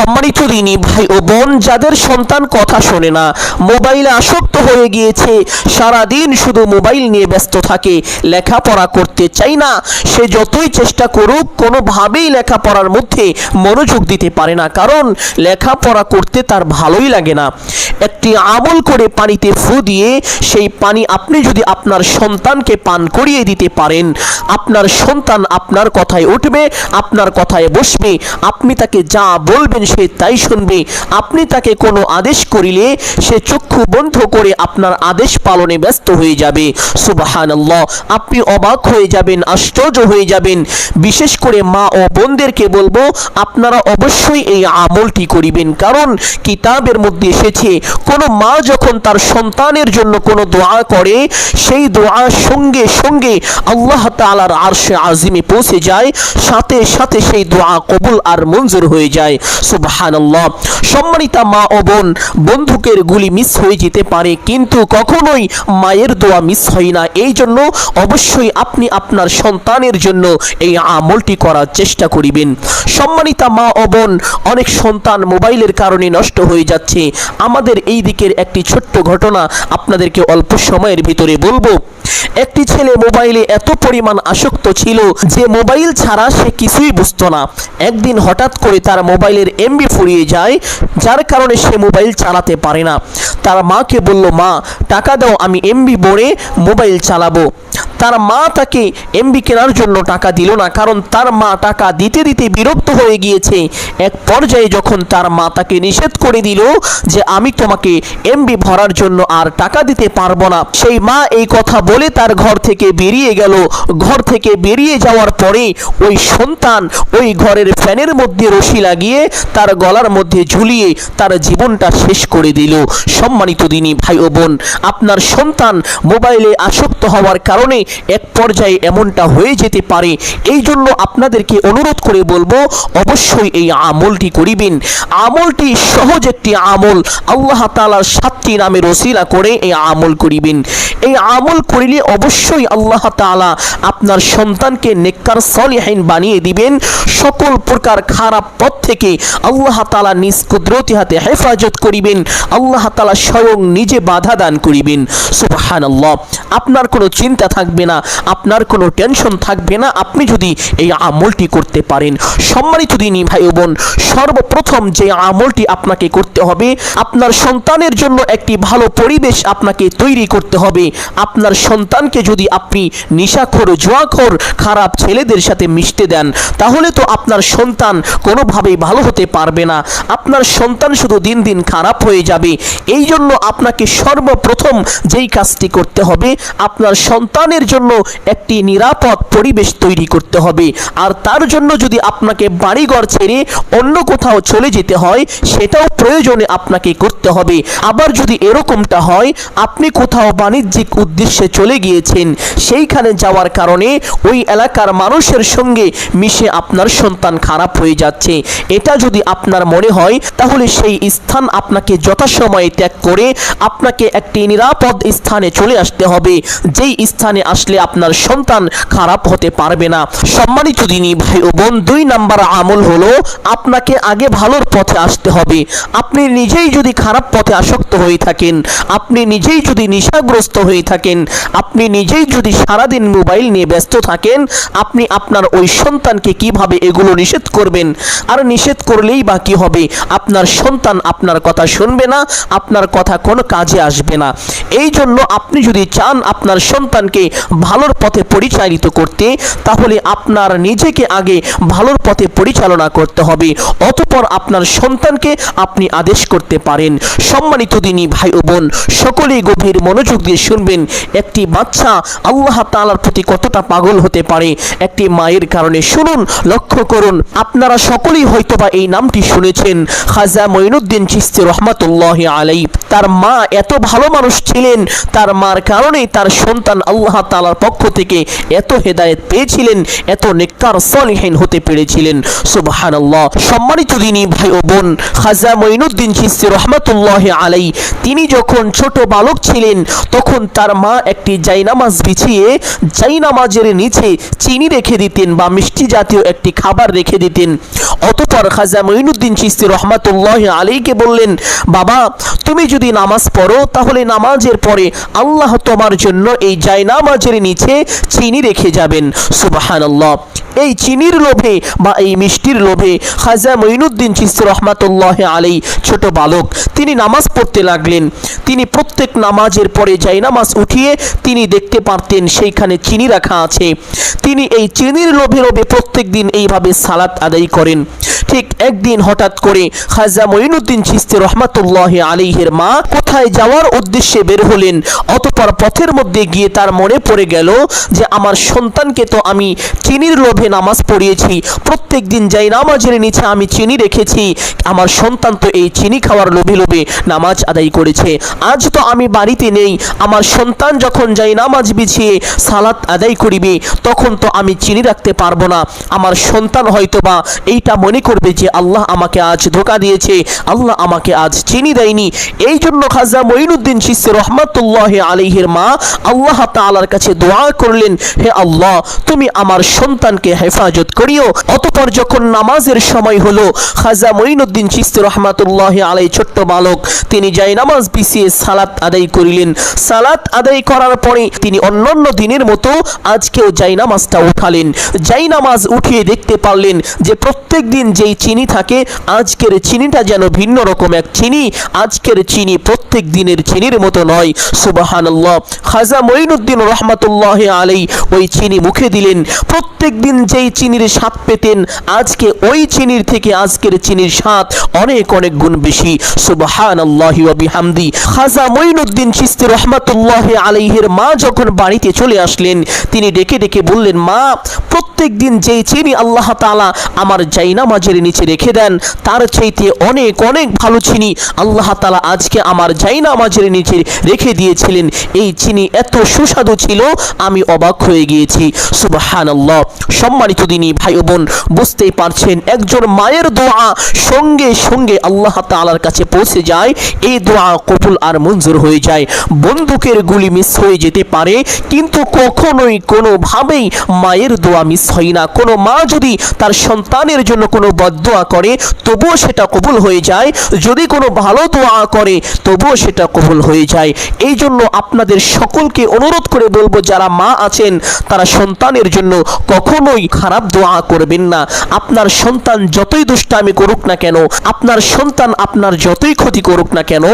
সম্মানিত দিনী ভাই ও বোন, যাদের সন্তান কথা শোনে না, মোবাইলে আসক্ত হয়ে গিয়েছে, সারাদিন শুধু মোবাইল নিয়ে ব্যস্ত থাকে, লেখাপড়া করতে চাই না, সে যতই চেষ্টা করুক কোনোভাবেই লেখাপড়ার মধ্যে মনোযোগ দিতে পারে না, কারণ লেখাপড়া করতে তার ভালোই লাগে না। একটি আমল করে পানিতে ফু দিয়ে সেই পানি আপনি যদি আপনার সন্তানকে পান করিয়ে দিতে পারেন, আপনার সন্তান আপনার কথায় উঠবে, আপনার কথায় বসবে, আপনি তাকে যা বলবেন সে তাই শুনবে। আপনি তাকে কোনো আদেশ করিলে সে চক্ষু বন্ধ করে আপনার আদেশ পালনে ব্যস্ত হয়ে যাবে। সুবহানাল্লাহ, আপনি অবাক হয়ে যাবেন, আশ্চর্য হয়ে যাবেন। বিশেষ করে মা ও বোনদেরকে বলবো, আপনারা অবশ্যই এই আমলটি করিবেন, কারণ কিতাবের মধ্যে এসেছে কোনো মা যখন তার সন্তানের জন্য কোনো দোয়া করে, সেই দোয়া সঙ্গে সঙ্গে আল্লাহ তাআলার আরশে আজিমে পৌঁছে যায়, সাথে সাথে সেই দোয়া কবুল আর মঞ্জুর হয়ে যায়। সুবহানাল্লাহ। সম্মানিতা মা ও বোন, বন্দুকের গুলি মিস হয়ে যেতে পারে, কিন্তু কখনোই মায়ের দোয়া মিস হয় না। এই জন্য অবশ্যই আপনি আপনার সন্তানের জন্য এই আমলটি করার চেষ্টা করিবেন। সম্মানিতা মা ও বোন, অনেক সন্তান মোবাইলের কারণে নষ্ট হয়ে যাচ্ছে। আমাদের এই দিকের একটি ছোট্ট ঘটনা আপনাদেরকে অল্প সময়ের ভিতরে বলবো। একটি ছেলে মোবাইলে এত পরিমাণ আসক্ত ছিল যে মোবাইল ছাড়া সে কিছুই বুঝতো না। একদিন হঠাৎ করে তার মোবাইলের এমবি ফুরিয়ে যায়, যার কারণে সে মোবাইল চালাতে পারে না। তার মাকে বলল, মা টাকা দাও, আমি এমবি ভরে মোবাইল চালাবো। তার মা তাকে এমবি কেনার জন্য টাকা দিল না, কারণ তার মা টাকা দিতে দিতে বিরক্ত হয়ে গিয়েছে। এক পর্যায়ে যখন তার মা তাকে নিষেধ করে দিল যে আমি তোমাকে এমবি ভরার জন্য আর টাকা দিতে পারবো না, সেই মা এই কথা বলে তার ঘর থেকে বেরিয়ে গেল। ঘর থেকে বেরিয়ে যাওয়ার পরে ওই সন্তান ওই ঘরের ফ্যানের মধ্যে রশি লাগিয়ে তার গলার মধ্যে ঝুলিয়ে তার জীবনটা শেষ করে দিল। সম্মানিত দিনী ভাই ও বোন, আপনার সন্তান মোবাইলে আসক্ত হওয়ার কারণে এক পর্যায়ে এমনটা হয়ে যেতে পারে। এই জন্য আপনাদেরকে অনুরোধ করে বলবো, অবশ্যই এই আমলটি করিবেন। আমলটি সহজ একটি আমল, আল্লাহ তাআলার 7টি নামের ওসিলা করে এই আমল করিবেন। এই আমল করিলে অবশ্যই আল্লাহ তাআলা আপনার সন্তানকে নেককার সলিহিন বানিয়ে দিবেন। সকল প্রকার খারাপ পথ থেকে আল্লাহ তাআলা নিজ কুদরতি হাতে হেফাজত করিবেন। আল্লাহ তাআলা স্বয়ং নিজে বাধা দান করিবেন। সুবহানাল্লাহ। আপনার কোনো চিন্তা থাকবে না, আপনার কোনো টেনশন থাকবে না, আপনি যদি এই আমলটি করতে পারেন। সম্মানিত দিনী ভাই বোন, সর্বপ্রথম যে আমলটি আপনাকে করতে হবে, আপনার সন্তানের জন্য একটি ভালো পরিবেশ আপনাকে তৈরি করতে হবে। আপনার সন্তানকে যদি আপনি নেশাখোর, জুয়াখোর, খারাপ ছেলেদের সাথে মিশতে দেন, তাহলে তো আপনার সন্তান কোনোভাবেই ভালো হতে পারবে না। আপনার সন্তান শুধু দিন দিন খারাপ হয়ে যাবে। এই জন্য আপনাকে সর্বপ্রথম যেই কাজটি করতে হবে, আপনার সন্তানের জন্য একটি নিরাপদ পরিবেশ তৈরি করতে হবে। আর তার জন্য যদি আপনাকে বাড়িঘর ছেড়ে অন্য কোথাও চলে যেতে হয়, সেটাও প্রয়োজনে আপনাকে করতে হবে। আবার যদি এরকমটা হয়, আপনি কোথাও বাণিজ্যিক উদ্দেশ্যে চলে গিয়েছেন, সেইখানে যাওয়ার কারণে ওই এলাকার মানুষের সঙ্গে মিশে আপনার সন্তান খারাপ হয়ে যাচ্ছে, এটা যদি আপনার মনে হয়, তাহলে সেই স্থান আপনাকে যথাসময়ে ত্যাগ করে আপনাকে একটি নিরাপদ স্থানে চলে আসতে হবে, যেই স্থানে আসলে আপনার সন্তান খারাপ হতে পারবে না। সম্মানিত দিনী ভাই ও বোন, 2 নাম্বার আমল হলো, আপনাকে আগে ভালোর পথে আসতে হবে। আপনি নিজেই যদি খারাপ পথে আসক্ত হয়ে থাকেন, আপনি নিজেই যদি নেশাগ্রস্ত হয়ে থাকেন, আপনি নিজেই যদি সারাদিন মোবাইল নিয়ে ব্যস্ত থাকেন, আপনি আপনার ওই সন্তানকে কিভাবে এগুলো নিষেধ করবেন? আর নিষেধ করলেই বা কি হবে? আপনার সন্তান আপনার কথা শুনবে না, আপনার কথা কোনো কাজে আসবে না। এই জন্য আপনি যদি চান আপনার সন্তানকে ভালোর পথে পরিচালিত করতে, তাহলে আপনার নিজেকে আগে ভালোর পথে পরিচালনা করতে হবে, অতঃপর আপনার সন্তানকে আপনি আদেশ করতে পারেন। সম্মানিত দিনী ভাই ও বোন, সকলেই গভীর মনোযোগ দিয়ে শুনবেন। একটি বাচ্চা আল্লাহ তাআলার প্রতি কতটা পাগল হতে পারে একটি মায়ের কারণে। শুনুন, লক্ষ্য করুন, আপনারা সকলেই হয়তোবা এই নামটি শুনেছেন, খাজা মঈনুদ্দিন চিশতি রাহমাতুল্লাহি আলাইহি। তার মা এত ভালো মানুষ ছিলেন, তার মার কারণেই তার সন্তান আল্লাহ তাআলার পক্ষ থেকে এত হেদায়েত পেয়েছিলেন, এত নেককার সলিহিন হতে পেরেছিলেন। সুবহানাল্লাহ। সম্মানিত দিনী ভাই ও বোন, খাজা মঈনুদ্দিন চিশতি রহমাতুল্লাহি আলাইহি তিনি যখন ছোট বালক ছিলেন তখন তার মা একটি জায়নামাজ বিছিয়ে জায়নামাজের নিচে চিনি রেখে দিতেন বা মিষ্টি জাতীয় একটি খাবার রেখে দিতেন। অতঃপর খাজা মঈনুদ্দিন চিশতি রহমাতুল্লাহি আলাইহিকে বললেন, বাবা তুমি যদি নামাজ পড়ো তাহলে নামাজের পরে আল্লাহ তোমার জন্য এই জায়নামাজের নিচে চিনি রেখে যাবেন। সুবহানাল্লাহ। এই চিনির লোভে বা এই মিষ্টির লোভে খাজা মঈনুদ্দিন চিশতি রহমাতুল্লাহি আলাইহি ছোট বালক তিনি নামাজ পড়তে লাগলেন। তিনি প্রত্যেক নামাজের পরে জায়নামাজ উঠিয়ে তিনি দেখতে পারতেন সেইখানে চিনি রাখা আছে। তিনি এই চিনির লোভে প্রত্যেক দিন এইভাবে সালাত আদায় করেন। ঠিক একদিন হঠাৎ করে খাজা মঈনুদ্দিন চিশতি রহমাতুল্লাহি আলাইহির মা কোথায় যাওয়ার উদ্দেশ্যে বের হলেন। অতঃপর পথের মধ্যে গিয়ে তার মনে পড়ে গেল যে আমার সন্তানকে তো আমি চিনির লোভে নামাজ পড়িয়েছি, প্রত্যেক দিন জায়নামাজের নিচে আমি চিনি রেখেছি, আমার সন্তান তো এই চিনি খাওয়ার লোভে নামাজ আদায় করেছে। আজ তো আমি বাড়িতে নেই, আমার সন্তান যখন জায়নামাজ বিছিয়ে সালাত আদায় করিবে তখন তো আমি চিনি রাখতে পারবো না। আমার সন্তান হয়তোবা এইটা মনে করবে যে আল্লাহ আমাকে আজ ধোঁকা দিয়েছে, আল্লাহ আমাকে আজ চিনি দেয়নি। এই জন্য খাজা মঈনুদ্দিন চিশতি রহমাতুল্লাহি আলাইহির মা আল্লাহ তাআলার কাছে দোয়া করলেন, হে আল্লাহ তুমি আমার সন্তানকে হেফাজত করিও। অতঃপর যখন নামাজের সময় হলো খাজা মঈনুদ্দিন চিশতি রহমাতুল্লাহি আলাইহি ছোট্ট বালক তিনি জায়নামাজ বিছিয়ে সালাত আদায় করিলেন। সালাত আদায় করার পরে তিনি অন্যান্য দিনের মতো আজকেও জায়নামাজটা উঠালেন। জায়নামাজ উঠিয়ে দেখতে পারলেন যে প্রত্যেক দিন যেই চিনি থাকে আজকের চিনিটা যেন ভিন্ন রকম এক চিনি, আজকের চিনি প্রত্যেক দিনের চিনির মতো নয়। সুবহানাল্লাহ। খাজা মঈনুদ্দিন রহমাতুল্লাহি আলাইহি ওই চিনি মুখে দিলেন। প্রত্যেক দিন যেই চিনির স্বাদ পেতেন আজকে ওই চিনির থেকে আজকের চিনির স্বাদ অনেক অনেক গুণ বেশি। সুবহানাল্লাহি ওয়া বিহামদি। খাজা মঈনুদ্দিন চিশতি রহমাতুল্লাহি আলাইহির মা যখন বাড়িতে চলে আসলেন তিনি ডেকে ডেকে বললেন, মা প্রত্যেক দিন যেই চিনি আল্লাহ তাআলা আমার জায়নামাজের নিচে রেখে দেন তার চাইতে অনেক অনেক ভালো চিনি আল্লাহ তাআলা আজকে আমার জায়নামাজের নিচে রেখে দিয়েছিলেন। এই চিনি এত সুস্বাদু ছিল আমি অবাক হয়ে গিয়েছি। সুবহানাল্লাহ। সম্মানিত দিনী ভাই ও বোন, বুঝতেই পারছেন একজন মায়ের দোয়া সঙ্গে সঙ্গে আল্লাহ তাআলার কাছে পৌঁছে যায়, এই দোয়া কবুল আর মঞ্জুর হয়ে যায়। বন্দুকের গুলি মিস হয়ে যেতে পারে কিন্তু কখনোই কোনোভাবেই মায়ের দোয়া মিস হয় না। কোনো মা যদি তার সন্তানের জন্য কোনো বদদোয়া করে তবুও সেটা কবুল হয়ে যায়, যদি কোনো ভালো দোয়া করে তবুও সেটা কবুল হয়ে যায়। এই জন্য আপনাদের সকলকে অনুরোধ করে বলবো যারা মা আছেন তারা সন্তানের জন্য কখনোই খারাপ দোয়া করবেন না। আপনার সন্তান যতই দুষ্টামি করুক না কেন, আপনার সন্তান আপনার যতই ক্ষতি করুক না কেন,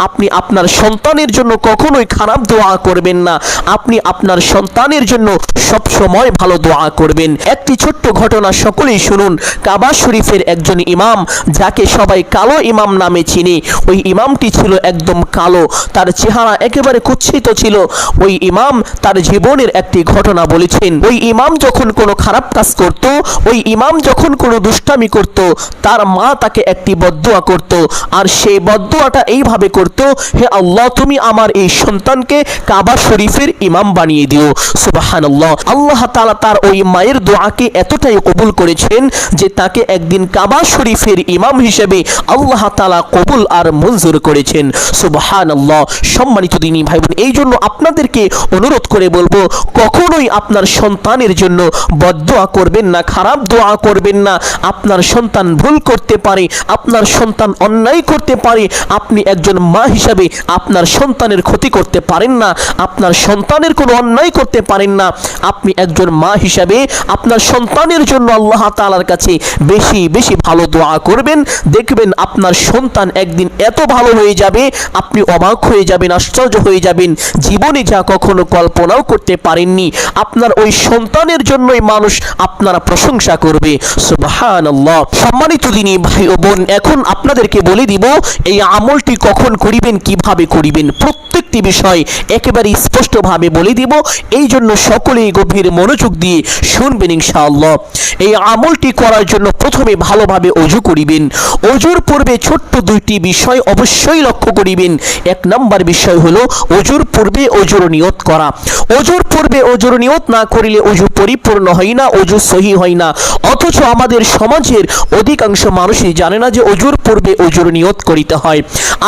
আপনি আপনার সন্তানের জন্য কখনোই খারাপ দোয়া করবেন না। আপনি আপনার সন্তানের জন্য সব সময় ভালো দোয়া করবেন। একটি ছোট্ট ঘটনা সকলেই শুনুন। কাবা শরীফের একজন ইমাম যাকে সবাই কালো ইমাম নামে চিনে, ওই ইমামটি ছিল একদম কালো, তার চেহারা একেবারে কুৎসিত ছিল। ওই ইমাম তার জীবনের একটি ঘটনা বলেছেন। ওই ইমাম যখন কোনো খারাপ কাজ করত, ওই ইমাম যখন কোনো দুষ্টামি করত, তার মা তাকে একটি বদদোয়া করত, আর সেই বদদোয়াটা এইভাবে করত, হে আল্লাহ তুমি আমার এই সন্তানকে কাবা শরীফের ইমাম বানিয়ে দিও। সুবহানাল্লাহ। আল্লাহ তাআলা তার ওই মায়ের দোয়াকে এতটাই কবুল করেছেন যে তাকে একদিন কাবা শরীফের ইমাম হিসেবে আল্লাহ তাআলা কবুল আর মঞ্জুর করেছেন। সুবহানাল্লাহ। সম্মানিত দিনী ভাই বোন, এই জন্য আপনাদেরকে অনুরোধ করে বলবো কখনোই আপনার সন্তানের জন্য বদদোয়া করবেন না, খারাপ দোয়া করবেন না। আপনার সন্তান ভুল করতে পারে, আপনার সন্তান অন্যায় করতে পারে, আপনি একজন মা হিসাবে আপনার সন্তানের ক্ষতি করতে পারেন না, আপনার সন্তানের কোনো অন্যায় করতে পারেন না। আপনি একজন মা হিসাবে আপনার সন্তানের জন্য আল্লাহ তাআলার কাছে বেশি বেশি ভালো দোয়া করবেন। দেখবেন আপনার সন্তান একদিন এত ভালো হয়ে যাবে আপনি অবাক হয়ে যাবেন, আশ্চর্য হয়ে যাবেন, জীবনে যা কখনো কল্পনাও করতে পারেননি। আপনার ওই সন্তানের জন্যই মানুষ মানুষ আপনার প্রশংসা করবে। সুবহানাল্লাহ। সম্মানিত দিনী ভাই ও বোন, এখন আপনাদেরকে বলে দিব এই আমলটি কখন করিবেন, কিভাবে করিবেন, প্রত্যেকটি বিষয় একেবারে স্পষ্টভাবে বলে দিব। এই জন্য সকলেই গভীর মনোযোগ দিয়ে শুনবেন ইনশাআল্লাহ। এই আমলটি করার জন্য প্রথমে ভালোভাবে ওযু করিবেন। ওযুর পূর্বে ছোট্ট দুইটি বিষয় অবশ্যই লক্ষ্য করিবেন। এক নম্বর বিষয় হলো ওযুর পূর্বে ওযুর নিয়ত করা। ওযুর পূর্বে ওযুর নিয়ত না করিলে ওযু পরিপূর্ণ হয় না, ওযু সহি হয় না। অথচ আমাদের সমাজের অধিকাংশ মানুষই জানে না যে ওযুর পূর্বে ওযুর নিয়ত করিতে হয়।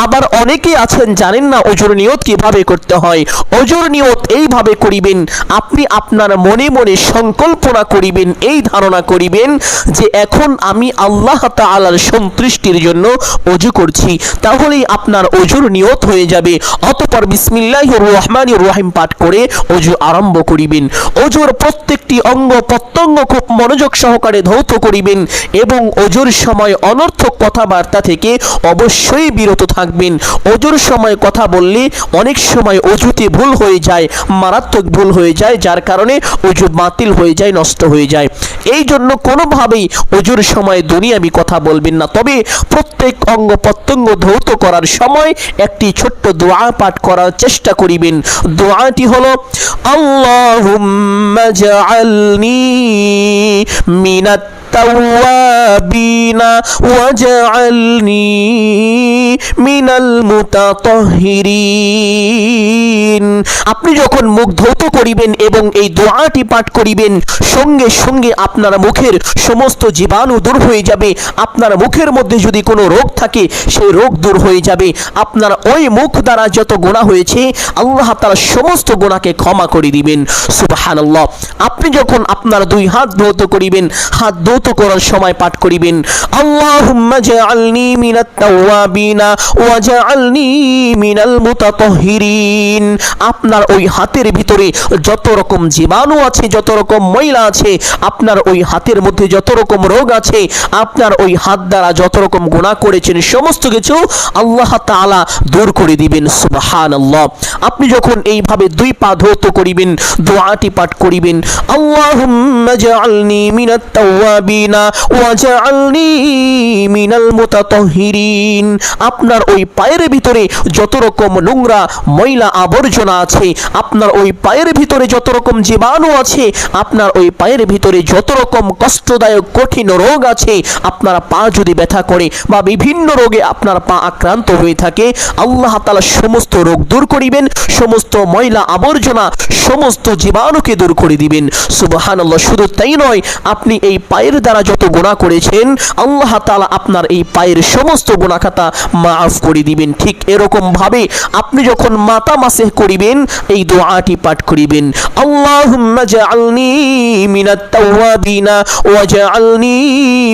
আবার অনেকে আছেন জানেন না ওযুর নিয়ত কিভাবে করতে হয়। ওযুর নিয়ত এইভাবে করিবেন, আপনি আপনার মনে মনে সংকল্পনা করিবেন, এই ধারণা করিবেন যে এখন আমি আল্লাহ তাআলার সন্তুষ্টির জন্য ওযু করছি, তাহলেই আপনার ওযুর নিয়ত হয়ে যাবে। অতঃপর বিসমিল্লাহির রহমানির রহিম পাঠ করে ওযু আরম্ভ করিবেন। ওযুর প্রত্যেকটি অঙ্গ প্রত্যঙ্গ খুব মনোযোগ সহকারে ধৌত করিবেন এবং ওযুর সময় অনর্থক কথাবার্তা থেকে অবশ্যই বিরত থাকবেন। ওযুর সময় কথা বললে অনেক সময় ওযুতে ভুল হয়ে যায়, মারাত্মক ভুল হয়ে যায়, যার কারণে ওযু বাতিল হয়ে যায়, নষ্ট হয়ে যায়। এই জন্য কোনোভাবেই ওযুর সময় দুনিয়াবি কথা বলবেন না। তবে প্রত্যেক অঙ্গ প্রত্যঙ্গ ধৌত করার সময় একটি ছোট্ট দোয়া পাঠ করার চেষ্টা করিবেন। দোয়াটি হলো আল্লাহুম্মা জাআলনি মিনাত তাওয়াবিনা ওয়াজআলনি মিনাল মুতাতাহহিরিন। আপনি যখন মুখ ধৌত করিবেন এবং এই দোয়াটি পাঠ করিবেন, সঙ্গে সঙ্গে আপনার মুখের সমস্ত জীবাণু দূর হয়ে যাবে। আপনার মুখের মধ্যে যদি কোনো রোগ থাকে সেই রোগ দূর হয়ে যাবে। আপনার ওই মুখ দ্বারা যত গুনাহ হয়েছে আল্লাহ তাআলা সমস্ত গুনাহকে ক্ষমা করে দিবেন। সুবহানাল্লাহ। আপনি যখন আপনার দুই হাত ধৌত করিবেন, হাত ধৌত করার সময় পাঠ করিবেন আল্লাহুম্মা জাআলনি মিনাত তাওয়াবিনা ওয়া জাআলনি মিনাল মুতাতাহহিরিন। আপনার ওই হাতের ভিতরে যত রকম জীবাণু আছে, যত রকম ময়লা আছে, আপনার ওই হাতের মধ্যে যত রকম রোগ আছে, আপনার ওই হাত দ্বারা যত রকম গুনাহ করেছেন সমস্ত কিছু আল্লাহ তাআলা দূর করে দিবেন। সুবহানাল্লাহ। আপনি যখন এইভাবে দুই পা ধৌত করিবেন, দোয়াটি পাঠ করিবেন আল্লাহুম্মা জাআলনি মিনাত তাওয়াবিনা ওয়া জাআলনি মিনাল মুতাতাহহিরিন। আপনার ওই পায়ের ভিতরে যত রকম নোংরা ময়লা আবর্জনা আছে, আপনার ওই পায়ের ভিতরে যত রকম জীবাণু আছে, আপনার ওই পায়ের ভিতরে যত রকম কষ্টদায়ক কঠিন রোগ আছে, আপনার পা যদি ব্যথা করে বা বিভিন্ন রোগে আপনার পা আক্রান্ত হয়ে থাকে, আল্লাহ তাআলা সমস্ত রোগ দূর করিবেন, সমস্ত ময়লা আবর্জনা সমস্ত জীবাণুকে দূর করে দিবেন। সুবহানাল্লাহ। শুধু তাই নয়, আপনি এই পায়ের দ্বারা যত গুনাহ করেছেন আল্লাহ তাআলা আপনার এই পায়ের সমস্ত গুনাহ খাতা মাফ করে দিবেন। ঠিক এরকম ভাবে আপনি যখন মাথা মাসেহ করিবেন এই দোয়াটি পাঠ করিবেন আল্লাহুম্মা জাআলনি মিনাত তাওয়াবিনা ওয়া জাআলনি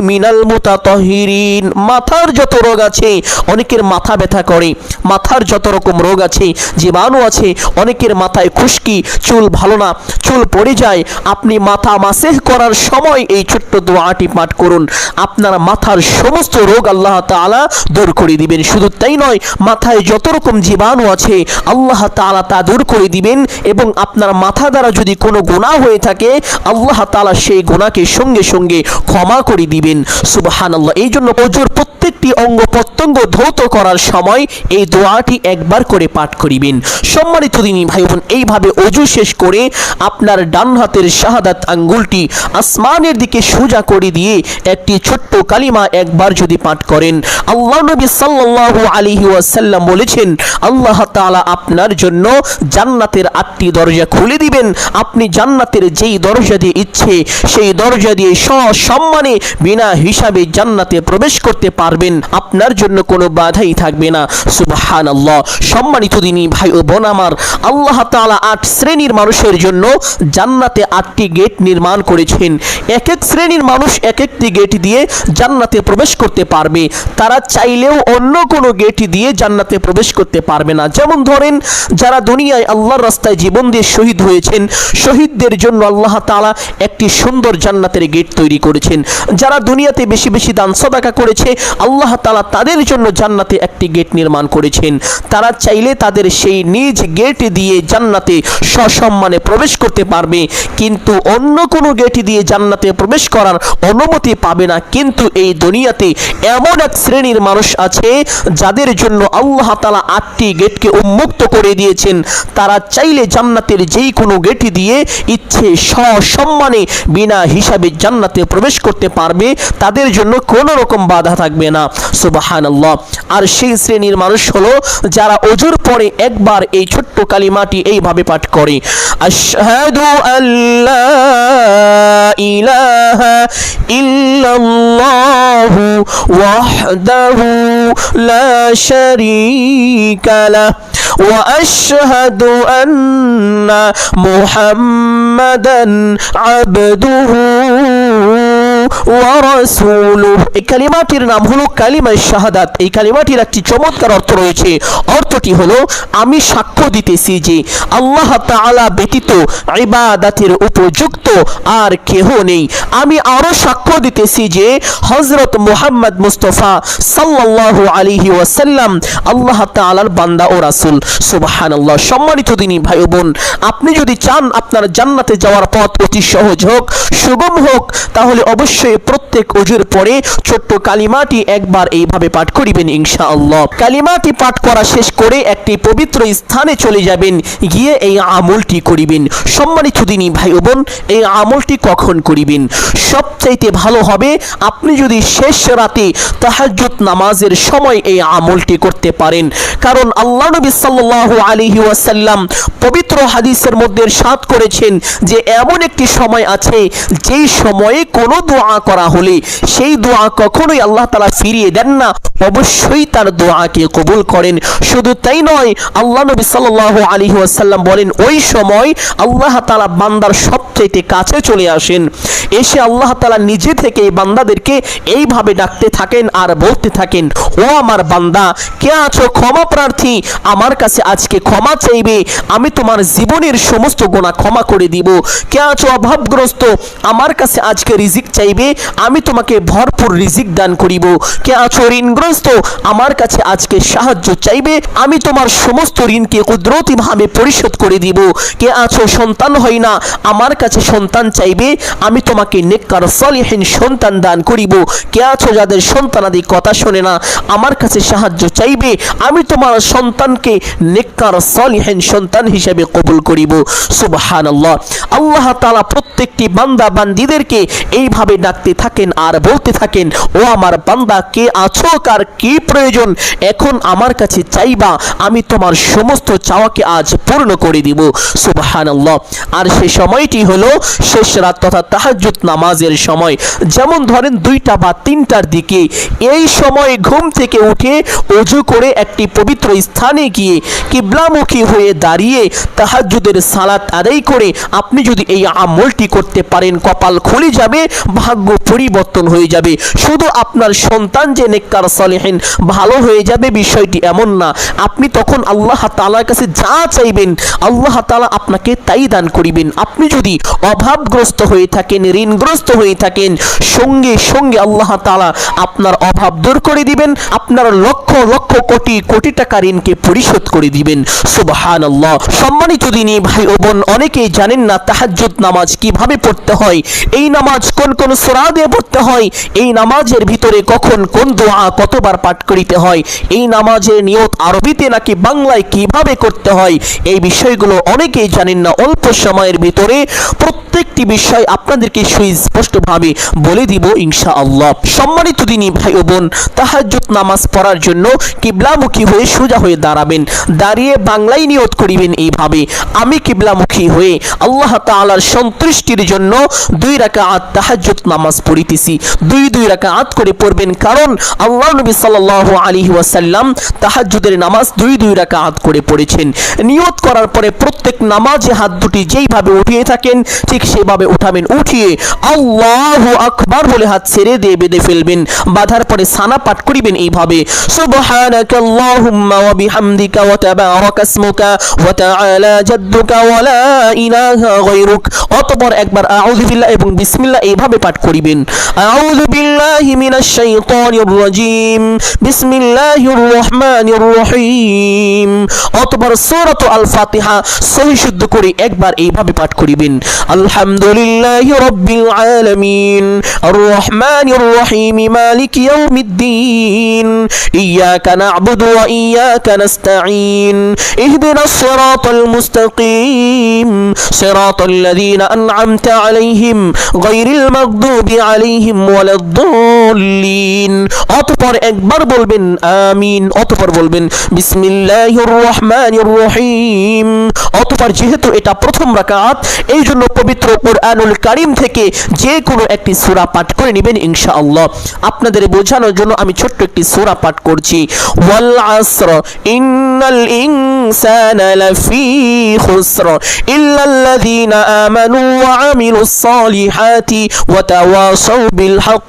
মিনাল মুতাতাহহিরিন। মাথার যত রোগ আছে, অনেকের মাথা ব্যথা করে, মাথার যত রকম রোগ আছে, জীবাণু আছে, অনেকের মাথায় খুশকি, চুল ভালো না, চুল পড়ে যায়, আপনি মাথা মাসেহ করার সময় এই ছোট্ট দোয়াটি পাঠ করুন, আপনার মাথার সমস্ত রোগ আল্লাহ তাআলা দূর করে দিবেন। শুধু তাই নয়, মাথায় যত রকম জীবাণু আছে আল্লাহ তাআলা তা দূর করে দিবেন এবং আপনার মাথা দ্বারা যদি কোনো গুনাহ হয়ে থাকে আল্লাহ তাআলা সেই গুনাহকে সঙ্গে সঙ্গে ক্ষমা করে দিবেন। সুবহানাল্লাহ। এই জন্য ওযুর প্রত্যেকটি অঙ্গ প্রত্যঙ্গ ধৌত করার সময় এই দোয়াটি একবার করে পাঠ করিবেন। সম্মানিত দিনী ভাই বোন, এইভাবে ওযু শেষ করে আপনার ডান হাতের শাহাদাত আঙ্গুলটি আসমানের দিকে সোজা করে দিয়ে একটি ছোট্ট কালিমা একবার যদি পাঠ করেন, আল্লাহ নবী সাল্লাল্লাহু আলাইহি ওয়াসাল্লাম বলেছেন আল্লাহ তাআলা আপনার জন্য জান্নাতের 8টি দরজা খুলে দিবেন। আপনি জান্নাতের যেই দরজা দিয়ে ইচ্ছে সেই দরজা দিয়ে সসম্মানে বিনা হিসাবে জান্নাতে প্রবেশ করতে পারবেন, আপনার জন্য কোনো বাধাই থাকবে না। সুবহানাল্লাহ। সম্মানিত দিনী ভাই ও বোন আমার, আল্লাহ তাআলা 8 শ্রেণীর মানুষের জন্য জান্নাতে 8টি গেট নির্মাণ করেছেন। এক এক শ্রেণীর মানুষ এক একটি গেট দিয়ে জান্নাতে প্রবেশ করতে পারবে, তারা চাইলেও অন্য কোনো গেট দিয়ে জান্নাতে প্রবেশ করতে পারবে না। যেমন ধরেন, যারা দুনিয়ায় আল্লাহর রাস্তায় জীবন দিয়ে শহীদ হয়েছেন, শহীদদের জন্য আল্লাহ তাআলা একটি সুন্দর জান্নাতের গেট তৈরি করেছেন। যারা দুনিয়াতে বেশি বেশি দান সদকা করেছে, আল্লাহ তাআলা তাদের জন্য জান্নাতে একটি গেট নির্মাণ করেছেন। তারা চাইলে তাদের সেই নিজ গেট দিয়ে জান্নাতে সসম্মানে প্রবেশ করতে পারবে, কিন্তু অন্য কোনো গেট দিয়ে জান্নাতে প্রবেশ করার অনুমতি পাবে না। কিন্তু এই দুনিয়াতে এমন এক শ্রেণীর মানুষ আছে যাদের জন্য আল্লাহ তাআলা 8টি গেটকে উন্মুক্ত করে দিয়েছেন। তারা চাইলে জান্নাতের যেই কোনো গেট দিয়ে ইচ্ছে সসম্মানে বিনা হিসাবে জান্নাতে প্রবেশ করতে পারবে, তাদের জন্য কোনো রকম বাধা থাকবে না। সুবহানাল্লাহ। আর সেই শ্রেণীর মানুষ হলো যারা ওযুর পরে একবার এই ছোট্ট কালিমাটি এইভাবে পাঠ করে, আশহাদু আল্লা ইলাহা ইল্লাল্লাহু ওয়াহদাহু লা শারীকা লাহু ওয়া আশহাদু আন্না মুহাম্মাদান আবদুহু ওয়া রাসূলুহু। এই কালিমাটির নাম হলো কালিমা শাহাদাত। এই কালিমাটির একটি চমৎকার অর্থ রয়েছে। অর্থটি হলো আমি সাক্ষ্য দিতেছি যে আল্লাহ তাআলা ব্যতীত ইবাদতের উপযুক্ত আর কেহ নেই। আমি আরো সাক্ষ্য দিতেছি যে হযরত মুহাম্মদ মুস্তাফা সাল্লাল্লাহু আলাইহি ওয়াসাল্লাম আল্লাহ তাআলার বান্দা ও রাসূল। সুবহানাল্লাহ। সম্মানিত দিনী ভাই ও বোন, আপনি যদি চান আপনার জান্নাতে যাওয়ার পথ অতি সহজ হোক, সুগম হোক, তাহলে অবশ্যই প্রত্যেক ওযুর পরে ছোট্ট কালিমাটি একবার এইভাবে পাঠ করিবেন ইনশাআল্লাহ। কালিমাটি পাঠ করা শেষ করে একটি পবিত্র স্থানে চলে যাবেন, গিয়ে এই আমলটি করিবেন। সম্মানিত দিনী ভাই ও বোন, এই আমলটি কখন করিবেন? সবচাইতে ভালো হবে আপনি যদি শেষ রাতে তাহাজ্জুদ নামাজের সময় এই আমলটি করতে পারেন। কারণ আল্লাহ নবী সাল্লাল্লাহু আলাইহি ওয়াসাল্লাম পবিত্র হাদিসের মধ্যে ইরশাদ করেছেন যে এমন একটি সময় আছে যেই সময়ে কোনো দোয়া করা হলে সেই দোয়া কখনোই আল্লাহ তাআলা ফিরিয়ে দেন না, অবশ্যই তার দোয়াকে কবুল করেন। শুধু তাই নয়, আল্লাহ নবী সাল্লাল্লাহু আলাইহি ওয়াসাল্লাম বলেন ওই সময় আল্লাহ তাআলা বান্দার সবচেয়ে কাছে চলে আসেন, এসে আল্লাহ তাআলা নিজে থেকে বান্দাদেরকে এইভাবে ডাকতে থাকেন আর বলতে থাকেন, ও আমার বান্দা, কে আছো ক্ষমা প্রার্থী, আমার কাছে আজকে ক্ষমা চাইবে, আমি তোমার জীবনের সমস্ত গুনাহ ক্ষমা করে দিব। কে আছো অভাবগ্রস্ত, আমার কাছে আজকে রিজিক চাইবে, আমি তোমাকে ভরপুর রিজিক দান করিব। কে আছো ঋণগ্রস্ত, আমার কাছে আজকে সাহায্য চাইবে, আমি তোমার সমস্ত ঋণকে কুদরতিভাবে পরিশোধ করে দিব। কে আছো সন্তান হয় না, আমার কাছে সন্তান চাইবে, আমি তোমাকে নেককার সালিহিন সন্তান দান করিব। কে আছো যাদের সন্তানাদি কথা শোনে না, আমার কাছে সাহায্য চাইবে, আমি তোমার সন্তানকে নেককার সালিহিন সন্তান হিসেবে কবুল করিব। সুবহানাল্লাহ। আল্লাহ তাআলা প্রত্যেকটি বান্দা বান্দীদেরকে এইভাবে ডাকতে থাকেন আর বলতে থাকেন, ও আমার বান্দা, কে আছো, কার কি প্রয়োজন, এখন আমার কাছে চাইবা, আমি তোমার সমস্ত চাওয়াকে আজ পূর্ণ করে দিব। সুবহানাল্লাহ। আর সেই সময়টি হলো শেষ রাত তথা তাহাজ্জুদ নামাজের সময়। যেমন ধরেন 2টা বা 3টার দিকে, এই সময় ঘুম থেকে উঠে ওযু করে একটি পবিত্র স্থানে গিয়ে কিবলামুখী হয়ে দাঁড়িয়ে তাহাজ্জুদের সালাত আদায় করে আপনি যদি এই আমলটি করতে পারেন, কপাল খুলে যাবে, ভাগ্য পরিবর্তন হয়ে যাবে। শুধু আপনার সন্তান যে নেককার সালেহিন ভালো হয়ে যাবে বিষয়টি এমন না, আপনি তখন আল্লাহ তাআলার কাছে যা চাইবেন আল্লাহ তাআলা আপনাকে তাই দান করিবেন। আপনি যদি অভাবগ্রস্ত হয়ে থাকেন, ঋণগ্রস্ত হয়ে থাকেন, সঙ্গে সঙ্গে আল্লাহ তাআলা আপনার অভাব দূর করে দিবেন, আপনার লক্ষ লক্ষ কোটি কোটি টাকা ঋণকে পরিশোধ করে দিবেন। সুবহানাল্লাহ। সম্মানিত দিনী ভাই ও বোন, অনেকেই জানেন না তাহাজ্জুদ নামাজ কিভাবে পড়তে হয়, এই নামাজ কোন কোন সূরা দিয়ে পড়তে হয়, এই নামাজের ভিতরে কখন কোন দোয়া কতবার পাঠ করিতে হয়, এই নামাজের নিয়ত আরবিতে নাকি বাংলায় কিভাবে করতে হয়, এই বিষয়গুলো অনেকেই জানেন না। অল্প সময়ের ভিতরে প্রত্যেকটি বিষয় আপনাদেরকে সুস্পষ্টভাবে বলে দিব ইনশাআল্লাহ। সম্মানিত দিনী ভাই ও বোন, তাহাজ্জুদ নামাজ পড়ার জন্য কিবলামুখী হয়ে সোজা হয়ে দাঁড়াবেন, দাঁড়িয়ে বাংলায় নিয়ত করিবেন এইভাবে, আমি কিবলামুখী হয়ে আল্লাহ তাআলার সন্তুষ্টির জন্য 2 রাকাত তাহাজ্জুদ নামাজ পড়িতেছি। 2 রাকাত করে পড়বেন, কারণ আল্লাহ নবী সাল্লাল্লাহু আলাইহি ওয়াসাল্লাম তাহাজ্জুদের নামাজ 2 রাকাত করে পড়েছেন। নিয়ত করার পরে প্রত্যেক নামাজে হাত দুটি যেইভাবে উঠিয়ে থাকেন ঠিক সেভাবে উঠাবেন, উঠিয়ে আল্লাহু আকবার বলে হাত ছেড়ে দিয়ে বেঁধে ফেলবেন। বাঁধার পরে সানা পাঠ করিবেন এইভাবে, সুবহানাকাল্লাহুম্মা ওয়া বিহামদিকা ওয়া তাবারাকা ইসমুকা ওয়া তাআলা জাদ্দুকা ওয়া লা ইলাহা গায়রুক। অতঃপর একবার আউযু বিল্লাহ এবং বিসমিল্লাহ এইভাবে পাঠ করিবেন। আউযু বিল্লাহি মিনাশ শাইতানির রাজীম, বিসমিল্লাহির রহমানির রহিম। অতঃপর সূরাত আল ফাতিহা সহি শুদ্ধ করে একবার এইভাবে পাঠ করিবেন। আলহামদুলিল্লাহি রাব্বিল আলামিন, আর রহমানির রহিম, মালিকি ইয়াউমিদ্দিন, ইয়াকা না'বুদু ওয়া ইয়াকা নাস্তাঈন, ইহদিনাস সিরাতাল মুস্তাকিম, সিরাতাল লাযীনা আন'আমতা আলাইহিম গায়রিল মাগদুবি আলাইহিম ওয়ালাদ-দাল্লিন। অতঃপর একবার বলবেন আমিন। অতঃপর বলবেন বিসমিল্লাহির রহমানির রহিম। অতঃপর যেহেতু এটা প্রথম রাকাত, এই জন্য পবিত্র কুরআনুল কারীম থেকে যে কোনো একটি সূরা পাঠ করে নেবেন ইনশাআল্লাহ। আপনাদের বোঝানোর জন্য আমি ছোট্ট একটি সূরা পাঠ করছি। ওয়াল আসর ইন্নাল ইনসানা লাফি খুসর ইল্লাল্লাযীনা আমানু ওয়া আমিলুস সালিহাতি ওয়া তাওয়াসাউ বিল হক